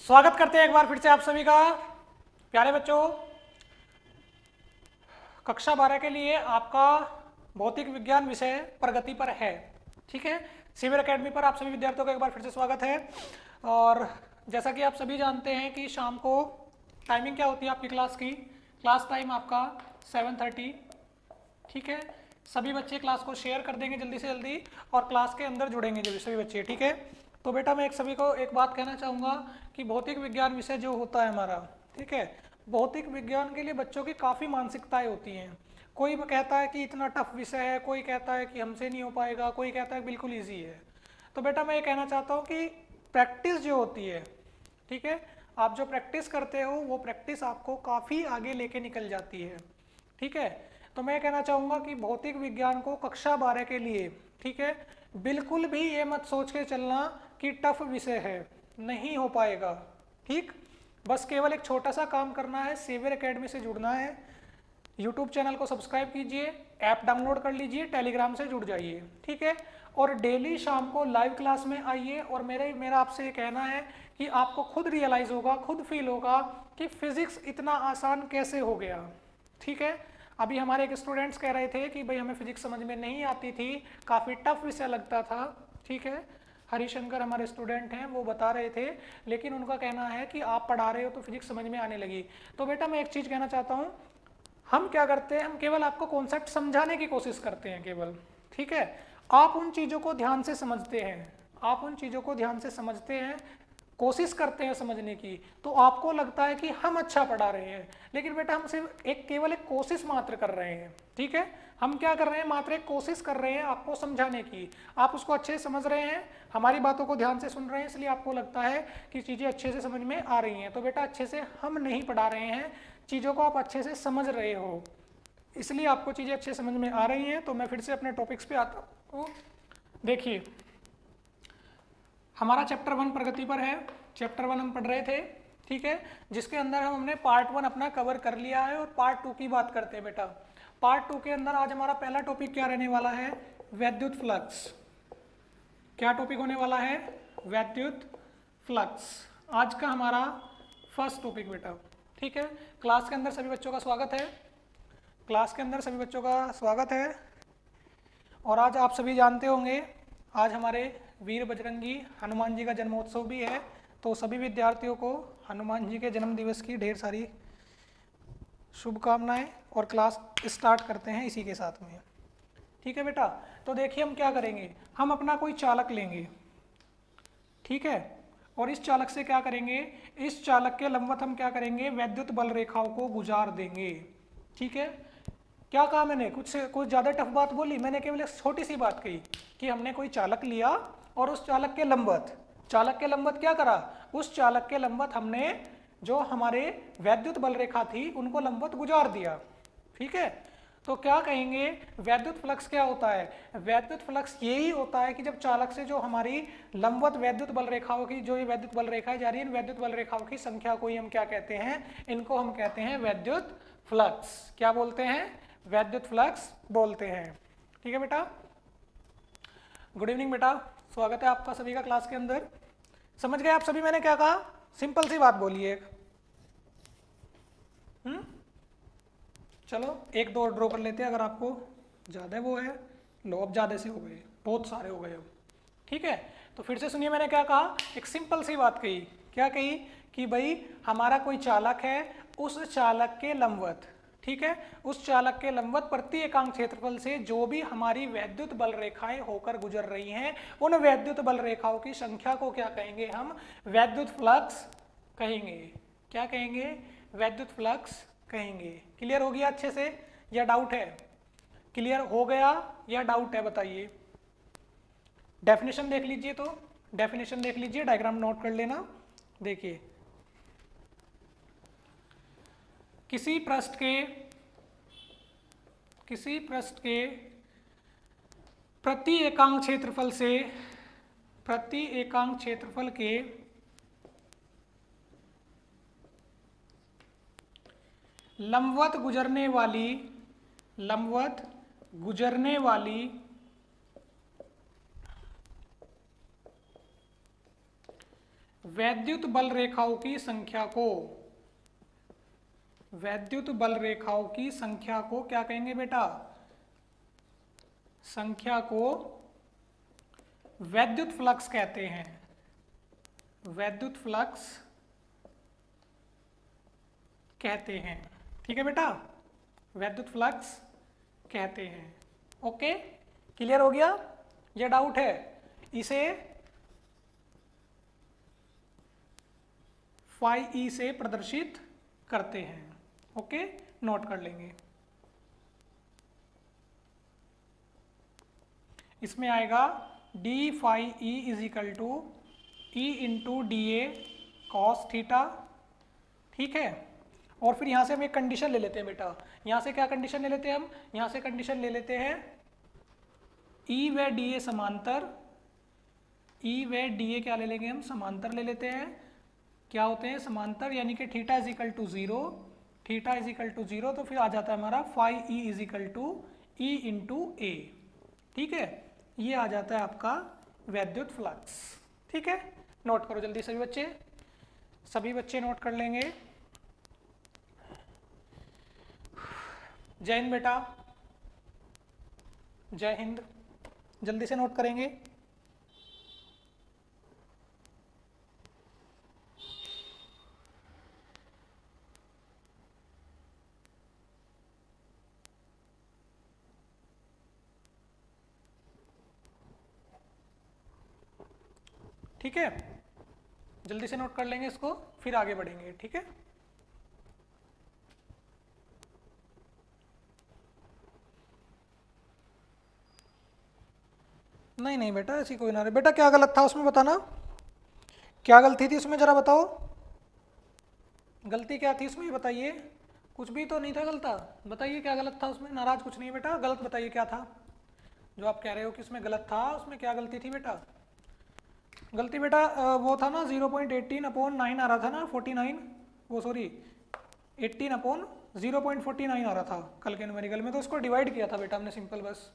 स्वागत करते हैं एक बार फिर से आप सभी का। प्यारे बच्चों, कक्षा 12 के लिए आपका भौतिक विज्ञान विषय प्रगति पर है। ठीक है, सीवियर एकेडमी पर आप सभी विद्यार्थियों का एक बार फिर से स्वागत है। और जैसा कि आप सभी जानते हैं कि शाम को टाइमिंग क्या होती है आपकी क्लास की। क्लास टाइम आपका 7:30। ठीक है, सभी बच्चे क्लास को शेयर कर देंगे जल्दी से जल्दी और क्लास के अंदर जुड़ेंगे जो सभी बच्चे। ठीक है, तो बेटा मैं एक सभी को एक बात कहना चाहूँगा कि भौतिक विज्ञान विषय जो होता है हमारा, ठीक है, भौतिक विज्ञान के लिए बच्चों की काफ़ी मानसिकताएं होती हैं। कोई कहता है कि इतना टफ विषय है, कोई कहता है कि हमसे नहीं हो पाएगा, कोई कहता है बिल्कुल ईजी है। तो बेटा मैं ये कहना चाहता हूँ कि प्रैक्टिस जो होती है, ठीक है, आप जो प्रैक्टिस करते हो वो प्रैक्टिस आपको काफ़ी आगे लेके निकल जाती है। ठीक है, तो मैं कहना चाहूँगा कि भौतिक विज्ञान को कक्षा 12 के लिए, ठीक है, बिल्कुल भी ये मत सोच के चलना कि टफ विषय है, नहीं हो पाएगा। ठीक, बस केवल एक छोटा सा काम करना है, सीवियर एकेडमी से जुड़ना है, यूट्यूब चैनल को सब्सक्राइब कीजिए, ऐप डाउनलोड कर लीजिए, टेलीग्राम से जुड़ जाइए। ठीक है, और डेली शाम को लाइव क्लास में आइए। और मेरा आपसे ये कहना है कि आपको खुद रियलाइज़ होगा, खुद फील होगा कि फिजिक्स इतना आसान कैसे हो गया। ठीक है, अभी हमारे एक स्टूडेंट्स कह रहे थे कि भाई हमें फिजिक्स समझ में नहीं आती थी, काफ़ी टफ विषय लगता था। ठीक है, हरिशंकर हमारे स्टूडेंट हैं, वो बता रहे थे, लेकिन उनका कहना है कि आप पढ़ा रहे हो तो फिजिक्स समझ में आने लगी। तो बेटा मैं एक चीज़ कहना चाहता हूँ, हम क्या करते हैं, हम केवल आपको कॉन्सेप्ट समझाने की कोशिश करते हैं केवल। ठीक है, आप उन चीज़ों को ध्यान से समझते हैं, आप उन चीज़ों को ध्यान से समझते हैं, कोशिश करते हैं समझने की, तो आपको लगता है कि हम अच्छा पढ़ा रहे हैं। लेकिन बेटा हम सिर्फ केवल एक कोशिश मात्र कर रहे हैं। ठीक है, हम क्या कर रहे हैं, मात्र एक कोशिश कर रहे हैं आपको समझाने की। आप उसको अच्छे से समझ रहे हैं, हमारी बातों को ध्यान से सुन रहे हैं, इसलिए आपको लगता है कि चीज़ें अच्छे से समझ में आ रही हैं। तो बेटा अच्छे से हम नहीं पढ़ा रहे हैं, चीज़ों को आप अच्छे से समझ रहे हो, इसलिए आपको चीज़ें अच्छे समझ में आ रही हैं। तो मैं फिर से अपने टॉपिक्स पे आता हूँ। देखिए, हमारा चैप्टर 1 प्रगति पर है। चैप्टर 1 हम पढ़ रहे थे, ठीक है, जिसके अंदर हमने पार्ट 1 अपना कवर कर लिया है और पार्ट 2 की बात करते हैं बेटा। पार्ट 2 के अंदर आज हमारा पहला टॉपिक क्या रहने वाला है, वैद्युत फ्लक्स। क्या टॉपिक होने वाला है, वैद्युत फ्लक्स, आज का हमारा फर्स्ट टॉपिक बेटा। ठीक है, क्लास के अंदर सभी बच्चों का स्वागत है, क्लास के अंदर सभी बच्चों का स्वागत है। और आज आप सभी जानते होंगे, आज हमारे वीर बजरंगी हनुमान जी का जन्मोत्सव भी है। तो सभी विद्यार्थियों को हनुमान जी के जन्म दिवस की ढेर सारी शुभकामनाएं। और क्लास स्टार्ट करते हैं इसी के साथ में। ठीक है बेटा, तो देखिए हम क्या करेंगे, हम अपना कोई चालक लेंगे, ठीक है, और इस चालक से क्या करेंगे, इस चालक के लंबवत हम क्या करेंगे, वैद्युत बल रेखाओं को गुजार देंगे। ठीक है, क्या कहा मैंने, कुछ ज़्यादा टफ बात बोली, मैंने केवल एक छोटी सी बात कही कि हमने कोई चालक लिया और उस चालक के लंबवत क्या करा, उस चालक के लंबवत हमने जो हमारे वैद्युत बल रेखा थी उनको लंबवत गुजार दिया। ठीक है, तो क्या कहेंगे, वैद्युत फ्लक्स क्या होता है, वैद्युत फ्लक्स यही होता है कि जब चालक से जो हमारी लंबवत वैद्युत बल रेखाओं की, जो ये वैद्युत बल रेखाएं जा रही है, इन वैद्युत बल रेखाओं की संख्या को ही हम क्या कहते हैं, इनको हम कहते हैं वैद्युत फ्लक्स। क्या बोलते हैं, वैद्युत फ्लक्स बोलते हैं। ठीक है बेटा, गुड इवनिंग बेटा, स्वागत है आपका सभी का क्लास के अंदर। समझ गए आप सभी मैंने क्या कहा, सिंपल सी बात बोलिए। चलो एक दो ड्रॉ कर लेते हैं, अगर आपको ज़्यादा वो है, लो अब ज़्यादा से हो गए, बहुत सारे हो गए अब। ठीक है, तो फिर से सुनिए मैंने क्या कहा, एक सिंपल सी बात कही, क्या कही कि भाई हमारा कोई चालक है, उस चालक के लंबवत, ठीक है, उस चालक के लंबवत प्रति एकांक क्षेत्रफल से जो भी हमारी वैद्युत बल रेखाएं होकर गुजर रही हैं, उन वैद्युत बल रेखाओं की संख्या को क्या कहेंगे, हम वैद्युत फ्लक्स कहेंगे। क्या कहेंगे, वैद्युत फ्लक्स कहेंगे। क्लियर हो गया अच्छे से या डाउट है, क्लियर हो गया या डाउट है बताइए। डेफिनेशन देख लीजिए, तो डेफिनेशन देख लीजिए, डायग्राम नोट कर लेना। देखिए, किसी पृष्ठ के प्रति एकांक क्षेत्रफल के लंबवत गुजरने वाली वैद्युत बल रेखाओं की संख्या को, वैद्युत बल रेखाओं की संख्या को क्या कहेंगे बेटा? संख्या को वैद्युत फ्लक्स कहते हैं। वैद्युत फ्लक्स कहते हैं। ठीक है बेटा, वैद्युत फ्लक्स कहते हैं। ओके, क्लियर हो गया? ये डाउट है? इसे फाई ई से प्रदर्शित करते हैं। ओके, नोट कर लेंगे। इसमें आएगा D phi E is equal to E into D A cos theta. ठीक है, और फिर यहाँ से हम एक कंडीशन ले लेते हैं बेटा। यहाँ से क्या कंडीशन ले लेते हैं हम? यहाँ से कंडीशन ले लेते हैं ई व डी ए समांतर। ई व डी ए क्या ले लेंगे हम? समांतर ले लेते हैं। क्या होते हैं? समांतर, यानी कि theta is equal to 0, theta is equal to 0, तो फिर आ जाता है हमारा phi E is equal to E into A. ठीक है, ये आ जाता है आपका वैद्युत फ्लक्स। ठीक है, नोट करो जल्दी सभी बच्चे, सभी बच्चे नोट कर लेंगे। जय हिंद बेटा, जय हिंद। जल्दी से नोट करेंगे। ठीक है, जल्दी से नोट कर लेंगे इसको, फिर आगे बढ़ेंगे। ठीक है, नहीं नहीं बेटा, ऐसी कोई ना रहे। बेटा क्या गलत था उसमें बताना, क्या गलती थी उसमें जरा बताओ। गलती क्या थी उसमें ये बताइए। कुछ भी तो नहीं था गलत, बताइए क्या गलत था उसमें। नाराज कुछ नहीं बेटा, गलत बताइए क्या था जो आप कह रहे हो कि उसमें गलत था। उसमें क्या गलती थी बेटा? गलती बेटा वो था ना 0.18/9 आ रहा था ना, 49, वो सॉरी 18/0.49 आ रहा था कल के न्यूमेरिकल में, तो उसको डिवाइड किया था बेटा हमने, सिंपल बस।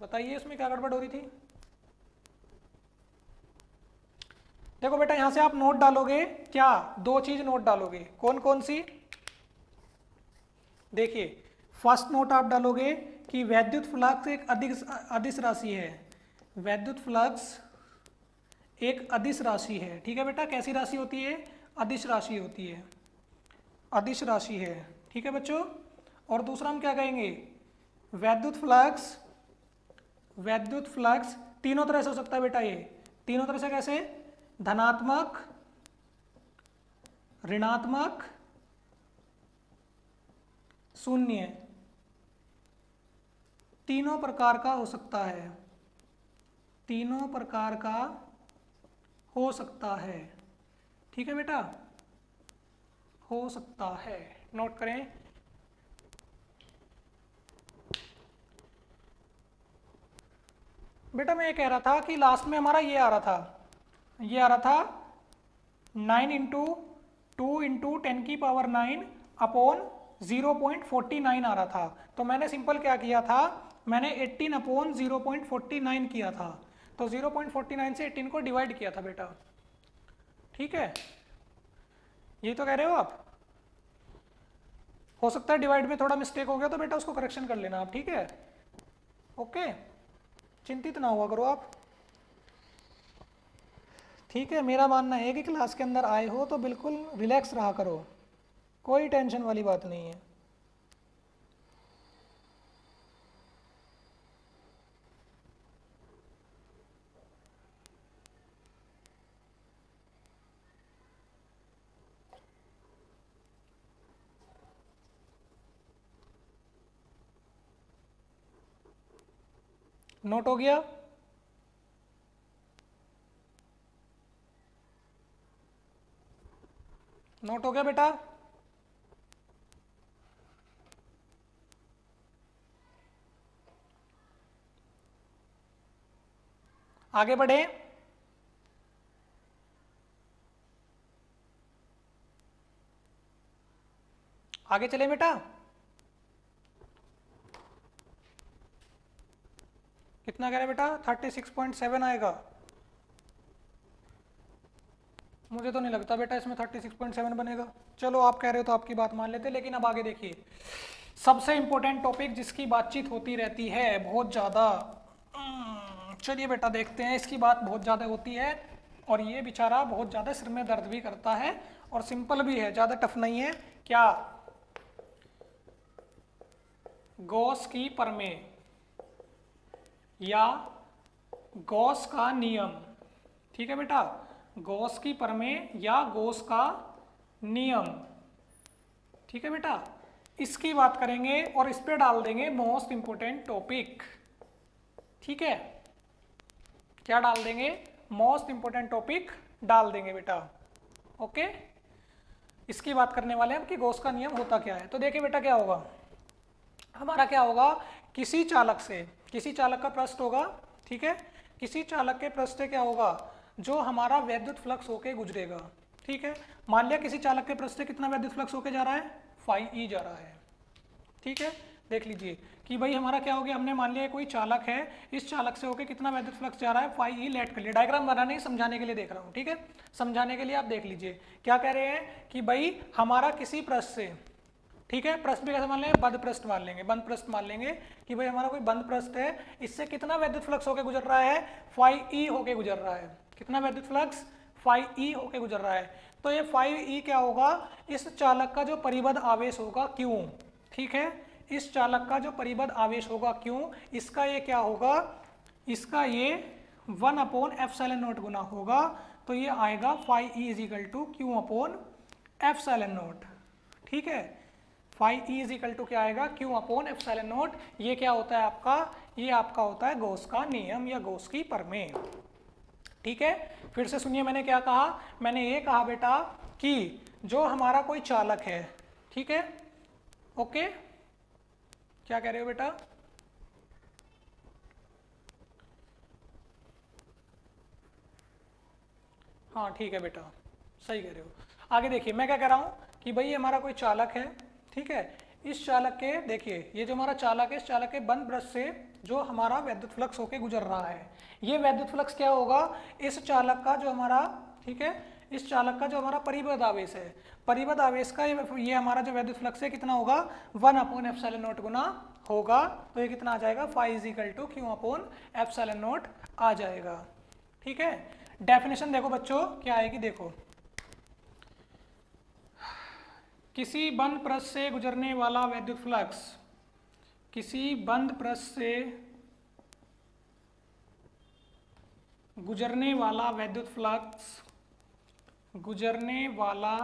बताइए इसमें क्या गड़बड़ हो रही थी? देखो बेटा, यहां से आप नोट डालोगे क्या? दो चीज नोट डालोगे। कौन कौन सी? देखिए, फर्स्ट नोट आप डालोगे कि वैद्युत फ्लक्स एक अदिश राशि है। वैद्युत फ्लक्स एक अदिश राशि है। ठीक है बेटा, कैसी राशि होती है? अदिश राशि होती है, अदिश राशि है। ठीक है बच्चों, और दूसरा हम क्या कहेंगे? वैद्युत फ्लक्स, वैद्युत फ्लक्स तीनों तरह से हो सकता है बेटा। ये तीनों तरह से कैसे? धनात्मक, ऋणात्मक, शून्य, तीनों प्रकार का हो सकता है। तीनों प्रकार का हो सकता है। ठीक है बेटा, हो सकता है, नोट करें। बेटा मैं ये कह रहा था कि लास्ट में हमारा ये आ रहा था, ये आ रहा था 9 इंटू 2 इंटू 10⁹ अपॉन 0.49 आ रहा था। तो मैंने सिंपल क्या किया था? मैंने 18/0.49 किया था। तो 0.49 से 18 को डिवाइड किया था बेटा। ठीक है, यही तो कह रहे हो आप? हो सकता है डिवाइड में थोड़ा मिस्टेक हो गया, तो बेटा उसको करेक्शन कर लेना आप। ठीक है, ओके, चिंतित ना हुआ करो आप। ठीक है, मेरा मानना है कि क्लास के अंदर आए हो तो बिल्कुल रिलैक्स रहा करो, कोई टेंशन वाली बात नहीं है। नोट हो गया? नोट हो गया बेटा? आगे बढ़े। आगे चले बेटा। कितना कह रहे बेटा? 36.7 आएगा। मुझे तो नहीं लगता बेटा इसमें 36.7 बनेगा। चलो आप कह रहे हो तो आपकी बात मान लेते, लेकिन अब आगे देखिए, सबसे इंपॉर्टेंट टॉपिक जिसकी बातचीत होती रहती है बहुत ज़्यादा। चलिए बेटा देखते हैं, इसकी बात बहुत ज़्यादा होती है और ये बेचारा बहुत ज़्यादा सिर में दर्द भी करता है और सिंपल भी है, ज़्यादा टफ नहीं है। क्या? गॉस की प्रमेय या गॉस का नियम। ठीक है बेटा, गॉस की प्रमेय या गॉस का नियम। ठीक है बेटा, इसकी बात करेंगे और इस पे डाल देंगे मोस्ट इंपोर्टेंट टॉपिक। ठीक है, क्या डाल देंगे? मोस्ट इंपोर्टेंट टॉपिक डाल देंगे बेटा। ओके, इसकी बात करने वाले हैं कि गॉस का नियम होता क्या है। तो देखिए बेटा क्या होगा, हमारा क्या होगा, किसी चालक से, किसी चालक का पृष्ठ होगा। ठीक है, किसी चालक के पृष्ठ से क्या होगा, जो हमारा वैद्युत फ्लक्स होके गुजरेगा। ठीक है, मान लिया किसी चालक के पृष्ठ से कितना वैद्युत फ्लक्स होके जा रहा है, फाई ई जा रहा है। ठीक है, देख लीजिए कि भाई हमारा क्या हो गया, हमने मान लिया कोई चालक है, इस चालक से होके कितना वैद्युत फ्लक्स जा रहा है, फाई ई लेट कर लिया। डायग्राम बनाने ही समझाने के लिए देख रहा हूँ। ठीक है, समझाने के लिए आप देख लीजिए क्या कह रहे हैं कि भाई हमारा किसी पृष्ठ से, ठीक है, पृष्ठ भी कैसे मान लेंगे, बंद पृष्ठ मान लेंगे, बंद पृष्ठ मान लेंगे कि भाई हमारा कोई बंद पृष्ठ है, इससे कितना वैद्युत फ्लक्स होके गुजर रहा है, फाई ई होके गुजर रहा है। कितना वैद्युत फ्लक्स, फाई ई होके गुजर रहा है। तो ये फाई ई क्या होगा, इस चालक का जो परिबद्ध आवेश होगा क्यों। ठीक है, इस चालक का जो परिबद्ध आवेश होगा क्यों, इसका ये क्या होगा, इसका ये 1/ε0 गुना होगा। तो ये आएगा phi E is equal to Q/ε0। ठीक है, phi E is equal to क्या आएगा, Q/ε0। ये क्या होता है आपका, ये आपका होता है गॉस का नियम या गॉस की प्रमेय। ठीक है, फिर से सुनिए मैंने क्या कहा, मैंने ये कहा बेटा कि जो हमारा कोई चालक है, ठीक है, ओके, क्या कह रहे हो बेटा, हाँ ठीक है बेटा, सही कह रहे हो। आगे देखिए मैं क्या कह रहा हूँ कि भाई हमारा कोई चालक है। ठीक है, इस चालक के, देखिए ये जो हमारा चालक है, इस चालक के बंद पृष्ठ से जो हमारा वैद्युत फ्लक्स होके गुजर रहा है, ये वैद्युत फ्लक्स क्या होगा, इस चालक का जो हमारा, ठीक है, इस चालक का जो हमारा परिबद्ध आवेश है, परिबद्ध आवेश का ये हमारा जो वैद्युत फ्लक्स है कितना होगा, 1/ε0 गुना होगा। तो ये कितना आ जाएगा, phi is equal to Q/ε0 आ जाएगा। ठीक है, डेफिनेशन देखो बच्चों क्या आएगी, देखो, किसी बंद पृष्ठ से गुजरने वाला वैद्युत फ्लक्स, किसी बंद पृष्ठ से गुजरने वाला वैद्युत फ्लक्स, गुजरने वाला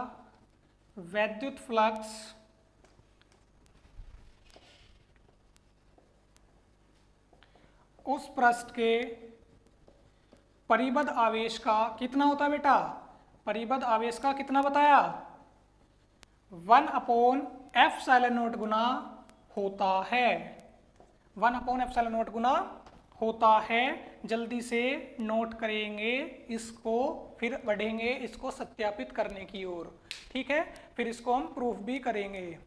वैद्युत फ्लक्स उस पृष्ठ के परिबद्ध आवेश का कितना होता है बेटा, परिबद्ध आवेश का कितना बताया, 1/ε0 गुना होता है, 1/ε0 गुना होता है। जल्दी से नोट करेंगे इसको, फिर बढ़ेंगे इसको सत्यापित करने की ओर। ठीक है, फिर इसको हम प्रूफ भी करेंगे।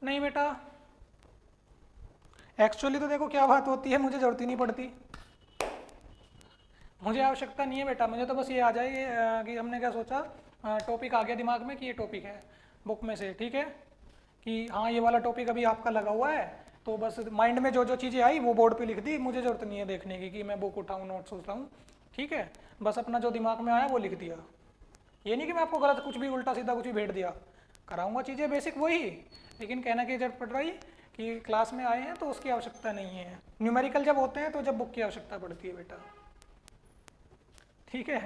नहीं बेटा, एक्चुअली तो देखो क्या बात होती है, मुझे जरूरत ही नहीं पड़ती, मुझे आवश्यकता नहीं है बेटा, मुझे तो बस ये आ जाए कि हमने क्या सोचा, टॉपिक आ गया दिमाग में कि ये टॉपिक है बुक में से। ठीक है, कि हाँ ये वाला टॉपिक अभी आपका लगा हुआ है, तो बस माइंड में जो जो चीज़ें आई वो बोर्ड पे लिख दी, मुझे जरूरत नहीं है देखने की कि मैं बुक उठाऊँ नोट सोच रहा हूँ। ठीक है, बस अपना जो दिमाग में आया वो लिख दिया, ये नहीं कि मैं आपको गलत कुछ भी उल्टा सीधा कुछ भी भेज दिया, कराऊंगा चीज़ें बेसिक वही, लेकिन कहना की जरूरत पड़ रही कि क्लास में आए हैं तो उसकी आवश्यकता नहीं है। न्यूमेरिकल जब होते हैं तो जब बुक की आवश्यकता पड़ती है बेटा। ठीक है,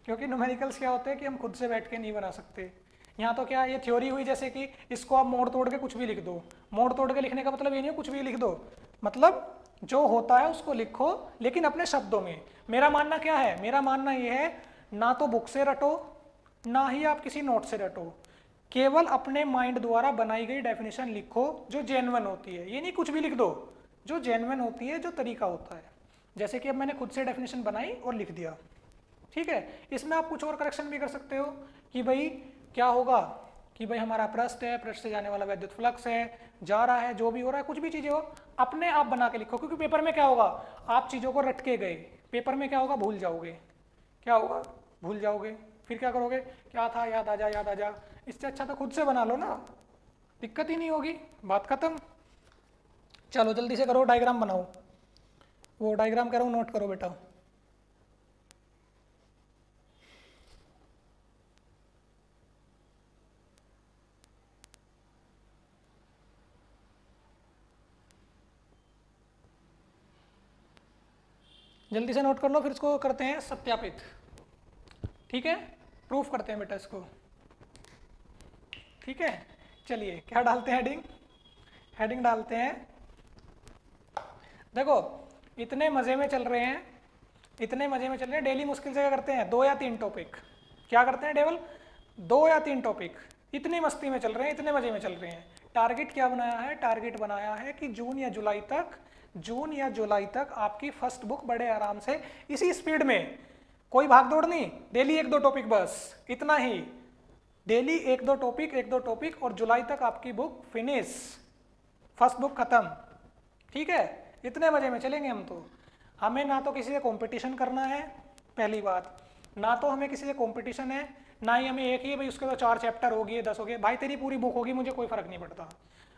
क्योंकि न्यूमेरिकल्स क्या होते हैं कि हम खुद से बैठ के नहीं बना सकते। यहाँ तो क्या ये थ्योरी हुई, जैसे कि इसको आप मोड़ तोड़ के कुछ भी लिख दो, मोड़ तोड़ के लिखने का मतलब ये नहीं है कुछ भी लिख दो, मतलब जो होता है उसको लिखो लेकिन अपने शब्दों में। मेरा मानना क्या है, मेरा मानना ये है ना तो बुक से रटो ना ही आप किसी नोट से रटो, केवल अपने माइंड द्वारा बनाई गई डेफिनेशन लिखो जो जेन्युइन होती है। ये नहीं कुछ भी लिख दो, जो जेन्युइन होती है, जो तरीका होता है। जैसे कि अब मैंने खुद से डेफिनेशन बनाई और लिख दिया। ठीक है, इसमें आप कुछ और करेक्शन भी कर सकते हो कि भाई क्या होगा, कि भाई हमारा पृष्ठ है, पृष्ठ से जाने वाला वैद्युत फ्लक्स है, जा रहा है, जो भी हो रहा है, कुछ भी चीजें हो अपने आप बना के लिखो, क्योंकि पेपर में क्या होगा, आप चीजों को रट के गए, पेपर में क्या होगा, भूल जाओगे, क्या होगा, भूल जाओगे, फिर क्या करोगे, क्या था, याद आ जा, याद आ जा। इससे अच्छा तो खुद से बना लो ना, दिक्कत ही नहीं होगी, बात खत्म। चलो जल्दी से करो, डायग्राम बनाओ, वो डायग्राम कह रहा हूँ, नोट करो बेटा। जल्दी से नोट कर लो, फिर इसको करते हैं सत्यापित, ठीक है, प्रूफ करते हैं बेटा इसको, ठीक है। चलिए क्या डालते हैं, हेडिंग, हेडिंग डालते हैं। देखो इतने मजे में चल रहे हैं, इतने मजे में चल रहे हैं, डेली मुश्किल से क्या करते हैं, 2 या 3 टॉपिक, क्या करते हैं डेवल, 2 या 3 टॉपिक, इतनी मस्ती में चल रहे हैं, इतने मजे में चल रहे हैं। टारगेट क्या बनाया है, टारगेट बनाया है कि जून या जुलाई तक आपकी फर्स्ट बुक बड़े आराम से इसी स्पीड में, कोई भाग दौड़ नहीं, डेली 1-2 टॉपिक बस, इतना ही, डेली 1-2 टॉपिक और जुलाई तक आपकी बुक फिनिश, फर्स्ट बुक खत्म, ठीक है। इतने मजे में चलेंगे हम तो, हमें ना तो किसी से कंपटीशन करना है, पहली बात, ना तो हमें किसी से कंपटीशन है, ना ही हमें एक ही भाई उसके तो 4 चैप्टर हो गए, 10 हो गए, भाई तेरी पूरी बुक होगी, मुझे कोई फर्क नहीं पड़ता।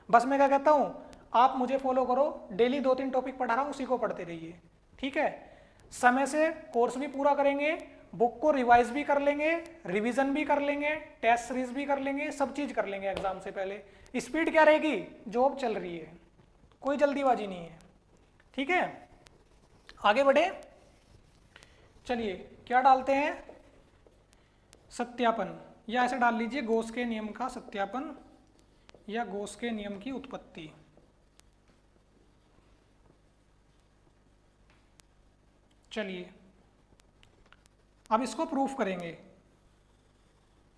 बस मैं क्या कहता हूँ, आप मुझे फॉलो करो, डेली 2-3 टॉपिक पढ़ा रहा हूँ, उसी को पढ़ते रहिए, ठीक है। समय से कोर्स भी पूरा करेंगे, बुक को रिवाइज भी कर लेंगे, रिवीजन भी कर लेंगे, टेस्ट सीरीज भी कर लेंगे, सब चीज कर लेंगे एग्जाम से पहले। स्पीड क्या रहेगी, जॉब चल रही है, कोई जल्दीबाजी नहीं है, ठीक है। आगे बढ़े, चलिए क्या डालते हैं, सत्यापन, या ऐसे डाल लीजिए गॉस के नियम का सत्यापन या गॉस के नियम की उत्पत्ति। चलिए अब इसको प्रूफ करेंगे,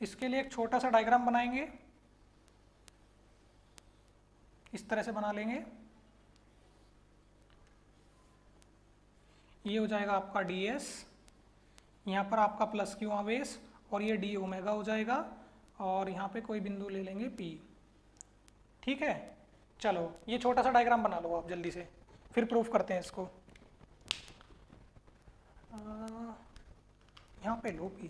इसके लिए एक छोटा सा डायग्राम बनाएंगे, इस तरह से बना लेंगे, ये हो जाएगा आपका ds, यहाँ पर आपका प्लस क्यू आवेश, और ये डी ओमेगा हो जाएगा, और यहाँ पे कोई बिंदु ले लेंगे P, ठीक है। चलो ये छोटा सा डायग्राम बना लो आप जल्दी से, फिर प्रूफ करते हैं इसको। यहाँ पे लो P,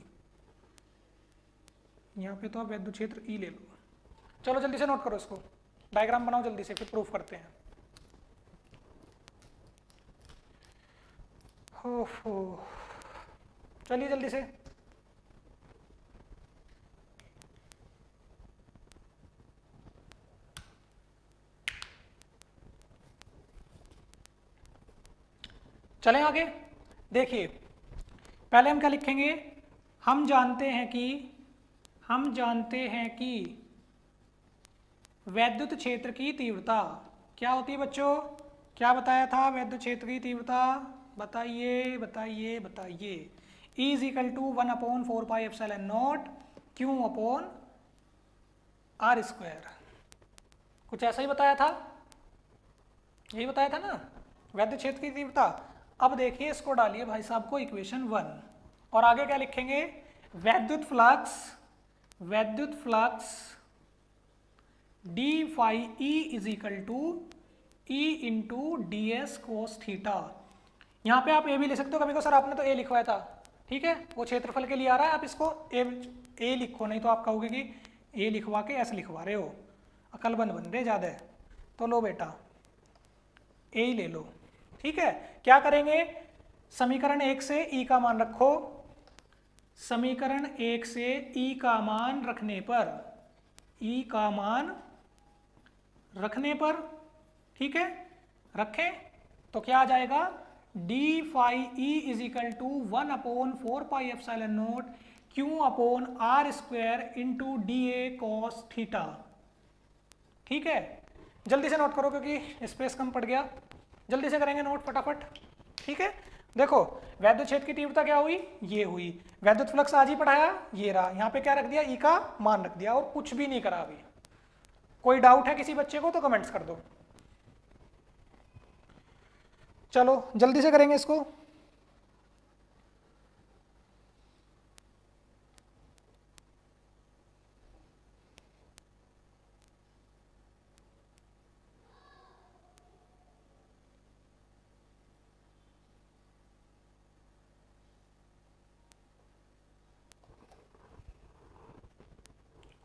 यहाँ पे तो आप वैद्युत क्षेत्र E ले लो। चलो जल्दी से नोट करो इसको, डायग्राम बनाओ जल्दी से, फिर प्रूफ करते हैं। हो चलिए जल्दी से, चलें आगे। देखिए पहले हम क्या लिखेंगे, हम जानते हैं कि वैद्युत क्षेत्र की तीव्रता क्या होती है बच्चों, क्या बताया था वैद्युत क्षेत्र की तीव्रता, बताइए बताइए बताइए, E = 1/4πε0 Q/r², कुछ ऐसा ही बताया था, यही बताया था ना वैद्युत क्षेत्र की तीव्रता। अब देखिए इसको डालिए भाई साहब को इक्वेशन 1, और आगे क्या लिखेंगे, वैद्युत flux d phi E = E × ds cos theta. यहाँ पे आप ए भी ले सकते हो, कभी को सर आपने तो ए लिखवाया था, ठीक है, वो क्षेत्रफल के लिए आ रहा है, आप इसको ए लिखो, नहीं तो आप कहोगे कि ए लिखवा के एस लिखवा रहे हो, अकलमंद बन रहे ज़्यादा, तो लो बेटा ए ही ले लो, ठीक है। क्या करेंगे, समीकरण 1 से E का मान रखो, समीकरण 1 से E का मान रखने पर, E का मान रखने पर, ठीक है, रखें तो क्या आ जाएगा, d phi E = 1/4πε0 Q/r² × dA cos theta, ठीक है। जल्दी से नोट करो क्योंकि स्पेस कम पड़ गया, जल्दी से करेंगे नोट फटाफट, ठीक है। देखो वैद्युत क्षेत्र की तीव्रता क्या हुई, ये हुई, वैद्युत फ्लक्स आज ही पढ़ाया, ये रहा, यहाँ पे क्या रख दिया, ई का मान रख दिया, और कुछ भी नहीं करा अभी। कोई डाउट है किसी बच्चे को तो कमेंट्स कर दो। चलो जल्दी से करेंगे इसको,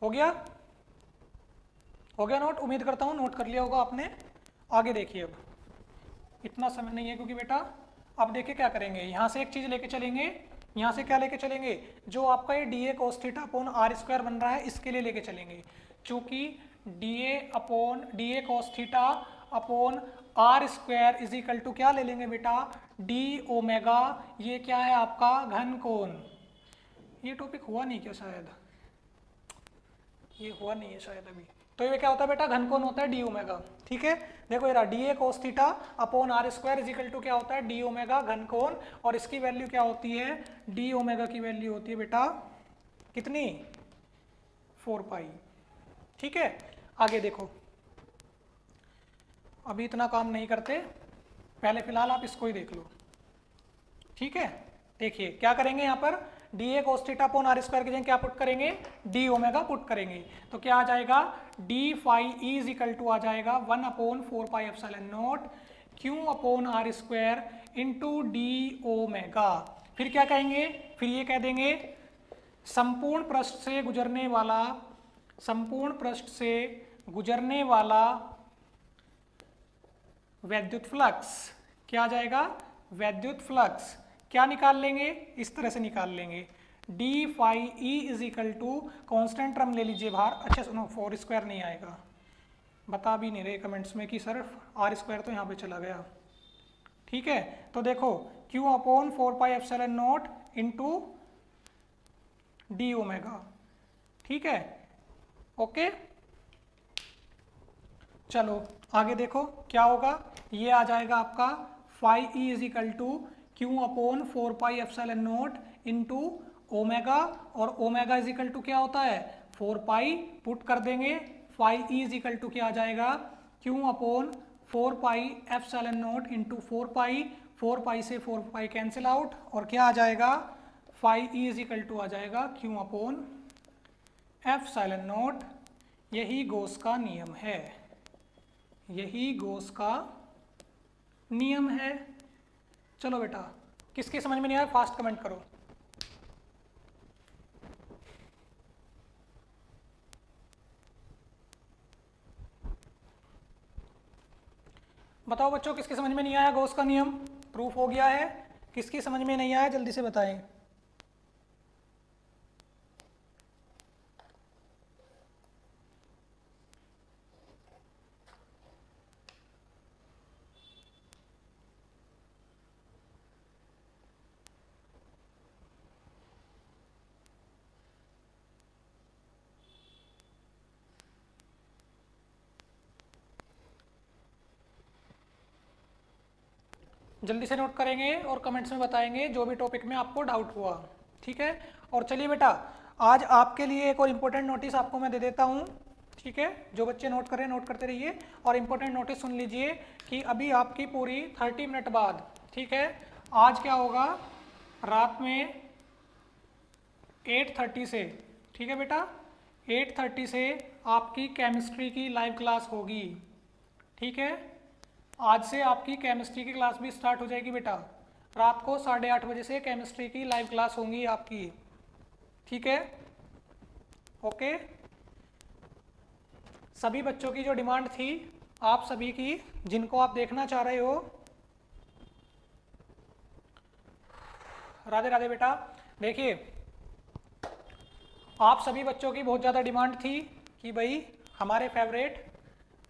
हो गया नोट? उम्मीद करता हूँ नोट कर लिया होगा आपने। आगे देखिए, अब इतना समय नहीं है क्योंकि बेटा अब देखिए क्या करेंगे, यहाँ से एक चीज़ लेके चलेंगे, यहाँ से क्या लेके चलेंगे, जो आपका ये d A cos theta upon r square बन रहा है इसके लिए लेके चलेंगे, क्योंकि d A cos theta upon r square is equal to क्या ले लेंगे बेटा, डी ओमेगा, ये क्या है आपका घन कोण। ये टॉपिक हुआ नहीं क्या शायद, ये हुआ नहीं है शायद अभी। तो ये क्या होता है बेटा, घन कोण होता है डी ओमेगा। ठीक है, देखो ये रहा d A cos theta upon r square is equal to क्या होता है, डी ओमेगा घन कोण, और इसकी वैल्यू क्या होती है, डी ओमेगा की वैल्यू होती है बेटा कितनी, 4 पाई। ठीक है, आगे देखो, अभी इतना काम नहीं करते, पहले फिलहाल आप इसको ही देख लो। ठीक है, देखिए क्या करेंगे यहाँ पर, d A cos theta upon r square की जगह क्या पुट करेंगे, डी ओमेगा पुट करेंगे, तो क्या आ जाएगा, d phi E is equal to आ जाएगा 1 upon 4 pi epsilon naught q upon r square into d omega. फिर क्या कहेंगे, फिर ये कह देंगे संपूर्ण पृष्ठ से गुजरने वाला वैद्युत फ्लक्स, क्या आ जाएगा, वैद्युत फ्लक्स, क्या निकाल लेंगे, इस तरह से निकाल लेंगे, d phi E is equal to constant term ले लीजिए बाहर। अच्छा सुनो, 4 स्क्वायर नहीं आएगा, बता भी नहीं रहे कमेंट्स में कि सर आर स्क्वायर तो यहाँ पे चला गया। ठीक है, तो देखो Q upon 4 pi epsilon naught into d omega. ठीक है, ओके, चलो आगे देखो क्या होगा, ये आ जाएगा आपका phi E is equal to Q upon 4 pi epsilon naught into omega, और ओमेगा इज इक्वल टू क्या होता है, 4 पाई, पुट कर देंगे, phi E is equal to क्या आ जाएगा, q upon 4 pi epsilon naught into 4 pi से 4 पाई कैंसिल आउट, और क्या आ जाएगा, phi E is equal to आ जाएगा क्यू अपॉन एप्सिलॉन नॉट। यही गॉस का नियम है, यही गॉस का नियम है। चलो बेटा, किसकी समझ में नहीं आया फास्ट कमेंट करो। बताओ बच्चों, किसकी समझ में नहीं आया गॉस का नियम, प्रूफ हो गया है, किसकी समझ में नहीं आया जल्दी से बताएं। जल्दी से नोट करेंगे और कमेंट्स में बताएंगे जो भी टॉपिक में आपको डाउट हुआ। ठीक है, और चलिए बेटा, आज आपके लिए एक और इम्पोर्टेंट नोटिस आपको मैं दे देता हूँ। ठीक है, जो बच्चे नोट कर रहे हैं नोट करते रहिए, और इम्पोर्टेंट नोटिस सुन लीजिए कि अभी आपकी पूरी 30 मिनट बाद, ठीक है, आज क्या होगा, रात में 8:30 से, ठीक है बेटा, 8:30 से आपकी केमिस्ट्री की लाइव क्लास होगी। ठीक है, आज से आपकी केमिस्ट्री की क्लास भी स्टार्ट हो जाएगी बेटा, रात को 8:30 बजे से केमिस्ट्री की लाइव क्लास होंगी आपकी। ठीक है, ओके, सभी बच्चों की जो डिमांड थी आप सभी की, जिनको आप देखना चाह रहे हो, राधे राधे बेटा, देखिए आप सभी बच्चों की बहुत ज़्यादा डिमांड थी कि भाई हमारे फेवरेट,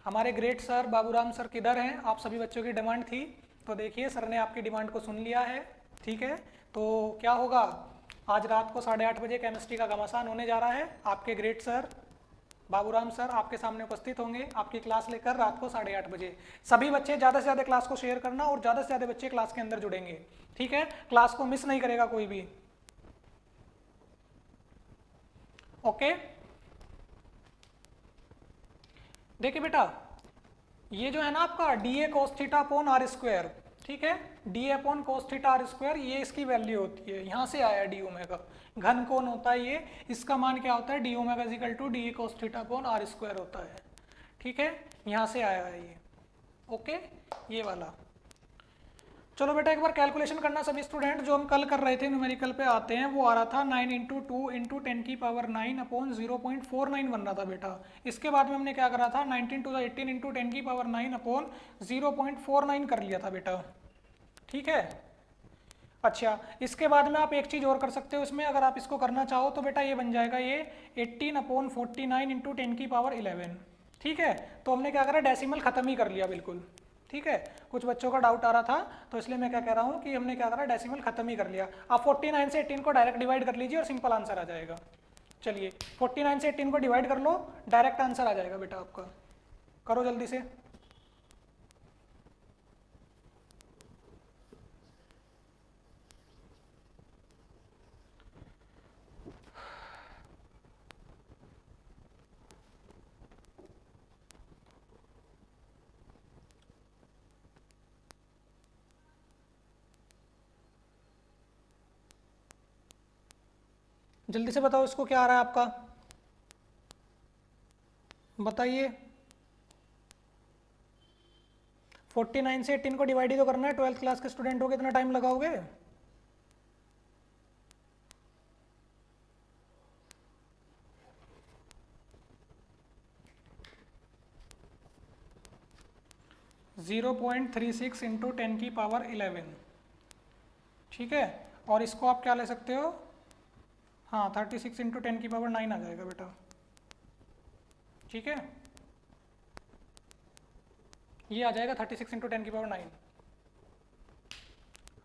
हमारे ग्रेट सर बाबूराम सर किधर हैं, आप सभी बच्चों की डिमांड थी। तो देखिए सर ने आपकी डिमांड को सुन लिया है। ठीक है, तो क्या होगा, आज रात को 8:30 बजे केमिस्ट्री का घमासान होने जा रहा है। आपके ग्रेट सर बाबूराम सर आपके सामने उपस्थित होंगे आपकी क्लास लेकर रात को 8:30 बजे। सभी बच्चे ज़्यादा से ज़्यादा क्लास को शेयर करना और ज़्यादा से ज़्यादा बच्चे क्लास के अंदर जुड़ेंगे। ठीक है, क्लास को मिस नहीं करेगा कोई भी। ओके, देखिए बेटा, ये जो है ना आपका d A cos theta upon r square, ठीक है, d A upon cos theta r square, ये इसकी वैल्यू होती है, यहाँ से आया डी ओमेगा, घन कोण होता है ये, इसका मान क्या होता है, d omega is equal to d A cos theta upon r square होता है। ठीक है, यहाँ से आया है ये। ओके, ये वाला। चलो बेटा एक बार कैलकुलेशन करना सभी स्टूडेंट, जो हम कल कर रहे थे न्यूमेरिकल पे आते हैं, वो आ रहा था 9 इंटू 2 इंटू 10⁻9 अपॉन 0.49 बन रहा था बेटा। इसके बाद में हमने क्या करा था, 19 टू द 18 इंटू 10⁻9 अपॉन 0.49 कर लिया था बेटा, ठीक है। अच्छा, इसके बाद में आप एक चीज़ और कर सकते हो इसमें, अगर आप इसको करना चाहो तो बेटा ये बन जाएगा ये 18/49 इंटू 10⁻11, ठीक है। तो हमने क्या करा, डेसिमल खत्म ही कर लिया बिल्कुल, ठीक है। कुछ बच्चों का डाउट आ रहा था तो इसलिए मैं क्या कह रहा हूँ कि हमने क्या करा, डेसिमल खत्म ही कर लिया। आप 49 से 18 को डायरेक्ट डिवाइड कर लीजिए और सिंपल आंसर आ जाएगा। चलिए 49 से 18 को डिवाइड कर लो, डायरेक्ट आंसर आ जाएगा बेटा आपका। करो जल्दी से। जल्दी से बताओ इसको क्या आ रहा है आपका, बताइए। 49 से 18 को डिवाइड ही तो करना है, 12th क्लास के स्टूडेंट हो, कितना टाइम लगाओगे? जीरो 0.36 इंटू 10⁻11, ठीक है। और इसको आप क्या ले सकते हो, हाँ 36 इंटू 10⁻9 आ जाएगा बेटा, ठीक है। ये आ जाएगा 36 इंटू 10⁻9।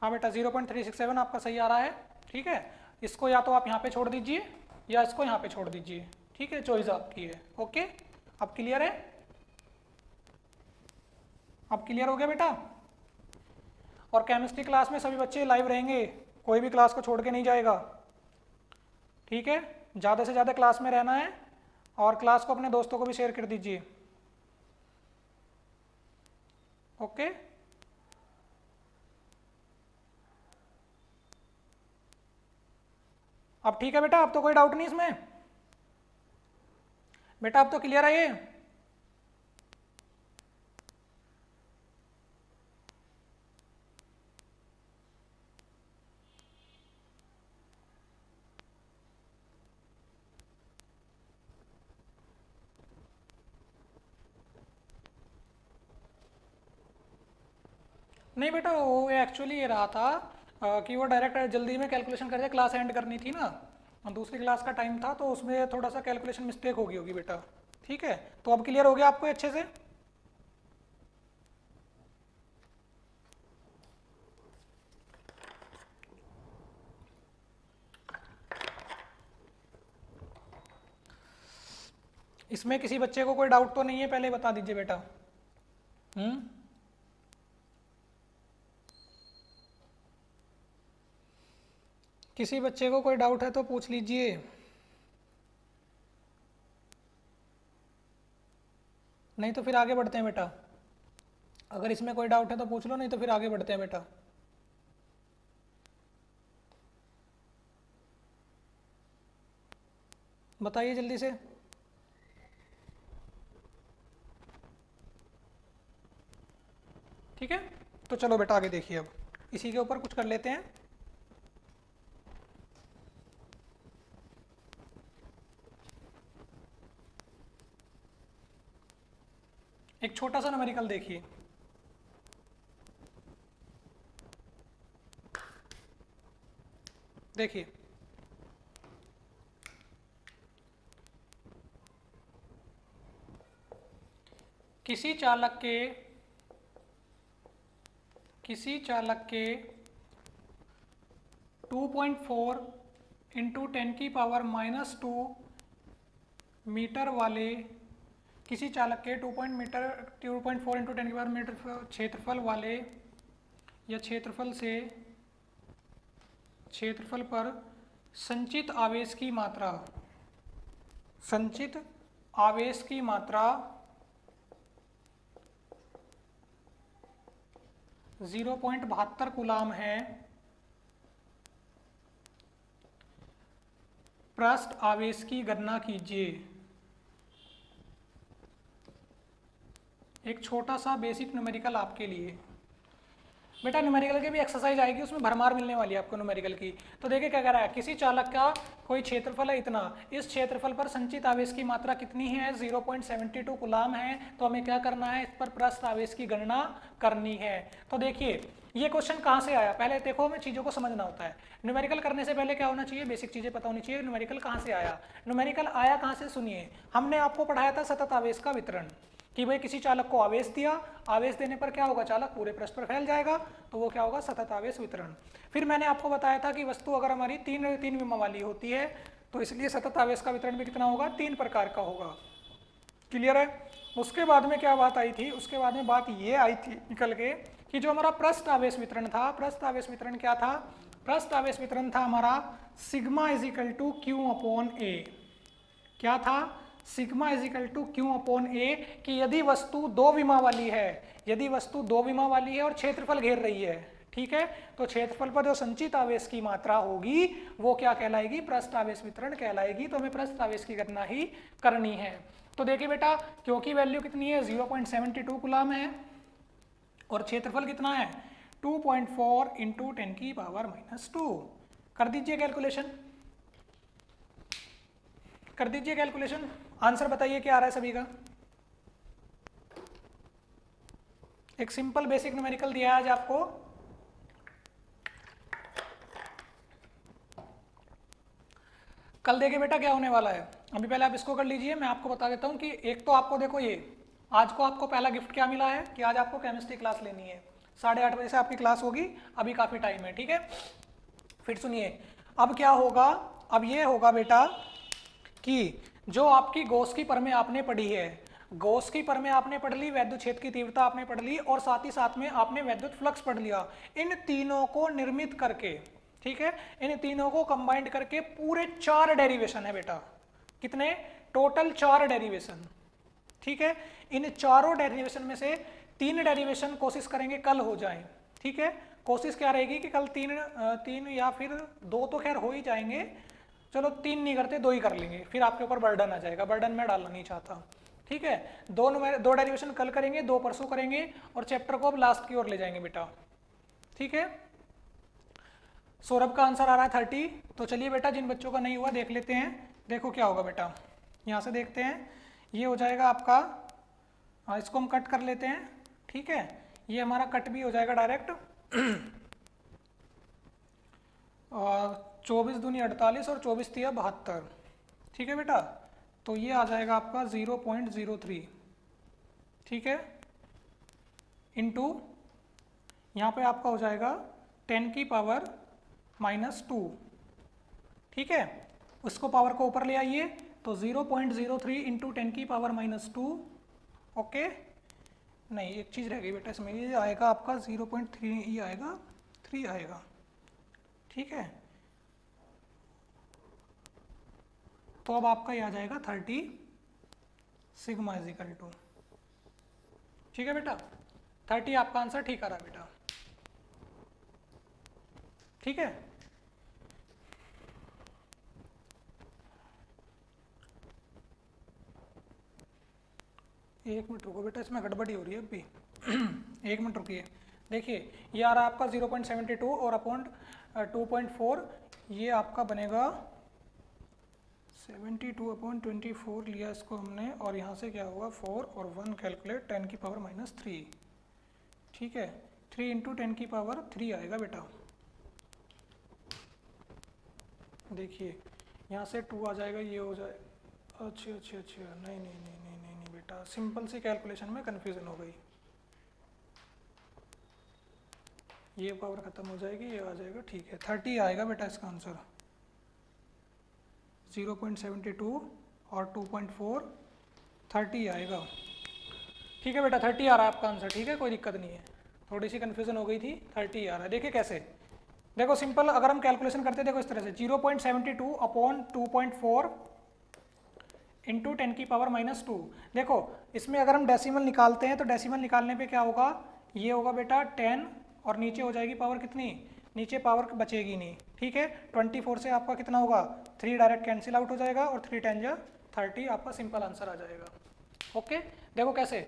हाँ बेटा 0.367 आपका सही आ रहा है, ठीक है। इसको या तो आप यहाँ पे छोड़ दीजिए या इसको यहाँ पे छोड़ दीजिए, ठीक है, चॉइस आपकी है। ओके, अब क्लियर है, अब क्लियर हो गया बेटा। और केमिस्ट्री क्लास में सभी बच्चे लाइव रहेंगे, कोई भी क्लास को छोड़ के नहीं जाएगा, ठीक है। ज़्यादा से ज़्यादा क्लास में रहना है और क्लास को अपने दोस्तों को भी शेयर कर दीजिए। ओके, अब ठीक है बेटा, अब तो कोई डाउट नहीं इसमें बेटा, अब तो क्लियर है ये। नहीं बेटा, वो एक्चुअली ये रहा था कि वो डायरेक्ट जल्दी में कैलकुलेशन कर दिया, क्लास एंड करनी थी ना, दूसरी क्लास का टाइम था, तो उसमें थोड़ा सा कैलकुलेशन मिस्टेक हो गई होगी बेटा, ठीक है। तो अब क्लियर हो गया आपको अच्छे से। इसमें किसी बच्चे को कोई डाउट तो नहीं है, पहले बता दीजिए बेटा। किसी बच्चे को कोई डाउट है तो पूछ लीजिए। नहीं तो फिर आगे बढ़ते हैं बेटा, अगर इसमें कोई डाउट है तो पूछ लो, नहीं तो फिर आगे बढ़ते हैं बेटा। बताइए जल्दी से। ठीक है, तो चलो बेटा आगे देखिए, अब इसी के ऊपर कुछ कर लेते हैं। एक छोटा सा न्यूमेरिकल देखिए, देखिए किसी चालक के 2.4 इंटू 10⁻⁻2 मीटर वाले, किसी चालक के 2.4 इंटू 10⁻मीटर क्षेत्रफल वाले या क्षेत्रफल पर संचित आवेश की मात्रा 0.72 कूलाम है, पृष्ठ आवेश की गणना कीजिए। एक छोटा सा बेसिक न्यूमेरिकल आपके लिए। बेटा न्यूमेरिकल की भी एक्सरसाइज आएगी, उसमें भरमार मिलने वाली है आपको न्यूमेरिकल की। तो देखिए क्या कह रहा है, किसी चालक का कोई क्षेत्रफल है इतना, इस क्षेत्रफल पर संचित आवेश की मात्रा कितनी है, 0.72 कूलाम है। तो हमें क्या करना है, इस पर पृष्ठ आवेश की गणना करनी है। तो देखिए ये क्वेश्चन कहाँ से आया, पहले देखो हमें चीज़ों को समझना होता है। न्यूमेरिकल करने से पहले क्या होना चाहिए, बेसिक चीज़ें पता होनी चाहिए। न्यूमेरिकल कहाँ से आया, न्यूमेरिकल आया कहाँ से, सुनिए। हमने आपको पढ़ाया था सतत आवेश का वितरण, कि भाई किसी चालक को आवेश दिया, आवेश देने पर क्या होगा, चालक पूरे पृष्ठ पर फैल जाएगा, तो वो क्या होगा, सतत आवेश वितरण। फिर मैंने आपको बताया था कि वस्तु अगर हमारी तीन विमा वाली होती है तो इसलिए सतत आवेश का वितरण भी कितना होगा, 3 प्रकार का होगा। क्लियर है। उसके बाद में क्या बात आई थी, उसके बाद में बात ये आई थी निकल के कि जो हमारा पृष्ठ आवेश वितरण था, पृष्ठ आवेश वितरण क्या था, पृष्ठ आवेश वितरण था हमारा sigma is equal to Q upon A. क्या था, sigma is equal to Q upon A, कि यदि वस्तु दो विमा वाली है, यदि वस्तु दो विमा वाली है और क्षेत्रफल घेर रही है, ठीक है, तो क्षेत्रफल पर जो संचित आवेश की मात्रा होगी वो क्या कहलाएगी, पृष्ठ आवेश वितरण कहलाएगी। तो हमें पृष्ठ आवेश की गणना ही करनी है। तो देखिए बेटा, क्योंकि वैल्यू कितनी है, 0.72 कूलाम है और क्षेत्रफल कितना है, 2.4 इंटू 10 की पावर -2। कर दीजिए कैलकुलेशन, कर दीजिए कैलकुलेशन, आंसर बताइए क्या आ रहा है सभी का। एक सिंपल बेसिक न्यूमेरिकल दिया है आज आपको। कल देखिए बेटा क्या होने वाला है, अभी पहले आप इसको कर लीजिए, मैं आपको बता देता हूँ कि एक तो आपको देखो ये आज को आपको पहला गिफ्ट क्या मिला है कि आज आपको केमिस्ट्री क्लास लेनी है, 8:30 बजे से आपकी क्लास होगी, अभी काफ़ी टाइम है, ठीक है। फिर सुनिए अब क्या होगा, अब ये होगा बेटा कि जो आपकी गॉस की परमें आपने पढ़ी है, गॉस की परमें आपने पढ़ ली, वैद्युत क्षेत्र की तीव्रता आपने पढ़ ली और साथ ही साथ में आपने वैद्युत फ्लक्स पढ़ लिया। इन तीनों को निर्मित करके, ठीक है, इन तीनों को कंबाइंड करके पूरे 4 डेरिवेशन है बेटा, कितने, टोटल 4 डेरिवेशन, ठीक है। इन चारों डेरिवेशन में से 3 डेरिवेशन कोशिश करेंगे कल हो जाए, ठीक है। कोशिश क्या रहेगी कि कल तीन या फिर 2 तो खैर हो ही जाएंगे, चलो 3 नहीं करते 2 ही कर लेंगे, फिर आपके ऊपर बर्डन आ जाएगा, बर्डन मैं डालना नहीं चाहता, ठीक है। 2 डेरिवेशन कल करेंगे, 2 परसों करेंगे और चैप्टर को अब लास्ट की ओर ले जाएंगे बेटा, ठीक है। सौरभ का आंसर आ रहा है 30। तो चलिए बेटा जिन बच्चों का नहीं हुआ देख लेते हैं, देखो क्या होगा बेटा, यहाँ से देखते हैं, ये हो जाएगा आपका, इसको हम कट कर लेते हैं, ठीक है, ये हमारा कट भी हो जाएगा डायरेक्ट। और 24 दूनी 48 और 24 तिया 72, ठीक है बेटा। तो ये आ जाएगा आपका 0.03, ठीक है, इंटू यहाँ पे आपका हो जाएगा 10 की पावर -2, ठीक है। उसको पावर को ऊपर ले आइए तो 0.03 इंटू 10 की पावर -2, ओके। नहीं एक चीज़ रह गई बेटा इसमें, ये आएगा आपका 0.3, ये आएगा 3 आएगा, ठीक है। तो अब आपका ये आ जाएगा 30 सिग्मा इज इक्वल टू, ठीक है बेटा, 30 आपका आंसर ठीक आ रहा है बेटा, ठीक है। एक मिनट रुको बेटा, इसमें गड़बड़ी हो रही है अभी। 1 मिनट रुकिए, देखिए ये आ रहा है आपका 0.72 और अपॉन 2.4, ये आपका बनेगा 72/24 लिया इसको हमने, और यहाँ से क्या होगा 4 और 1 कैलकुलेट 10 की पावर -3, ठीक है। 3 इंटू 10 की पावर 3 आएगा बेटा, देखिए यहाँ से 2 आ जाएगा, ये हो जाए, अच्छा अच्छा अच्छा, नहीं नहीं नहीं नहीं नहीं नहीं बेटा, सिंपल सी कैलकुलेशन में कन्फ्यूज़न हो गई, ये पावर ख़त्म हो जाएगी, ये आ जाएगा, ठीक है। 30 आएगा बेटा इसका आंसर, 0.72 और 2.4, 30 आएगा, ठीक है बेटा, 30 आ रहा है आपका आंसर, ठीक है, कोई दिक्कत नहीं है, थोड़ी सी कन्फ्यूज़न हो गई थी, 30 आ रहा है। देखिए कैसे, देखो सिंपल अगर हम कैलकुलेशन करते हैं, देखो इस तरह से 0.72 अपॉन 2.4 इंटू 10 की पावर -2, देखो इसमें अगर हम डेसिमल निकालते हैं तो डेसिमल निकालने पे क्या होगा, ये होगा बेटा 10 और नीचे हो जाएगी पावर कितनी, नीचे पावर बचेगी नहीं, ठीक है। 24 से आपका कितना होगा, 3 डायरेक्ट कैंसिल आउट हो जाएगा और 3 10 जा 30, आपका सिंपल आंसर आ जाएगा, ओके। देखो कैसे,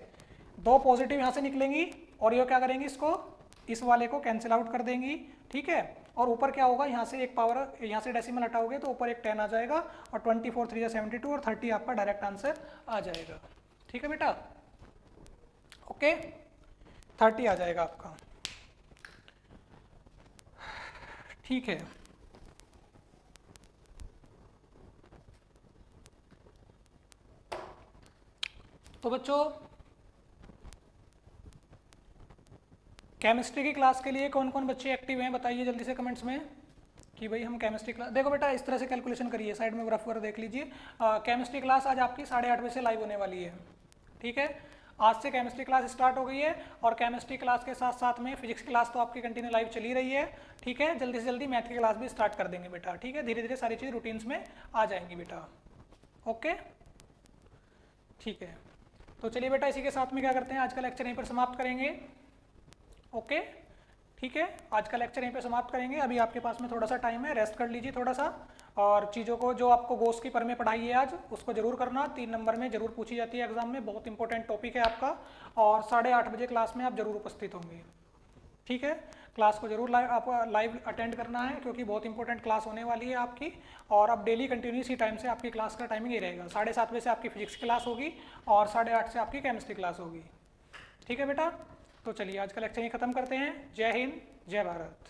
2 पॉजिटिव यहाँ से निकलेंगी और ये क्या करेंगी, इसको इस वाले को कैंसिल आउट कर देंगी, ठीक है। और ऊपर क्या होगा, यहाँ से एक पावर, यहाँ से डेसिमल हटाओगे तो ऊपर एक 10 आ जाएगा और 24 3 72 और 30 आपका डायरेक्ट आंसर आ जाएगा, ठीक है बेटा। ओके 30 आ जाएगा आपका, ठीक है। तो बच्चों केमिस्ट्री की क्लास के लिए कौन कौन बच्चे एक्टिव हैं बताइए जल्दी से कमेंट्स में कि भाई हम केमिस्ट्री क्लास, देखो बेटा इस तरह से कैलकुलेशन करिए, साइड में ग्राफ वगैरह देख लीजिए। केमिस्ट्री क्लास आज आपकी 8:30 बजे से लाइव होने वाली है, ठीक है। आज से केमिस्ट्री क्लास स्टार्ट हो गई है और केमिस्ट्री क्लास के साथ साथ में फिजिक्स क्लास तो आपकी कंटिन्यू लाइव चली रही है, ठीक है। जल्दी से जल्दी मैथ की क्लास भी स्टार्ट कर देंगे बेटा, ठीक है। धीरे धीरे सारी चीज़ रूटीन्स में आ जाएंगी बेटा, ओके ठीक है। तो चलिए बेटा इसी के साथ में क्या करते हैं, आज का लेक्चर यहीं पर समाप्त करेंगे, ओके ठीक है। आज का लेक्चर यहीं पे समाप्त करेंगे। अभी आपके पास में थोड़ा सा टाइम है, रेस्ट कर लीजिए थोड़ा सा, और चीज़ों को जो आपको गोस की पर में पढ़ाई है आज उसको जरूर करना, 3 नंबर में जरूर पूछी जाती है एग्जाम में, बहुत इंपॉर्टेंट टॉपिक है आपका। और 8:30 बजे क्लास में आप जरूर उपस्थित होंगे, ठीक है। क्लास को जरूर लाइव अटेंड करना है क्योंकि बहुत इंपॉर्टेंट क्लास होने वाली है आपकी। और अब डेली कंटिन्यूस ही टाइम से आपकी क्लास का टाइमिंग ही रहेगा, 7:30 बजे से आपकी फिजिक्स क्लास होगी और 8:30 से आपकी केमिस्ट्री क्लास होगी, ठीक है बेटा। तो चलिए आज का लेक्चर ही खत्म करते हैं। जय हिंद, जय भारत।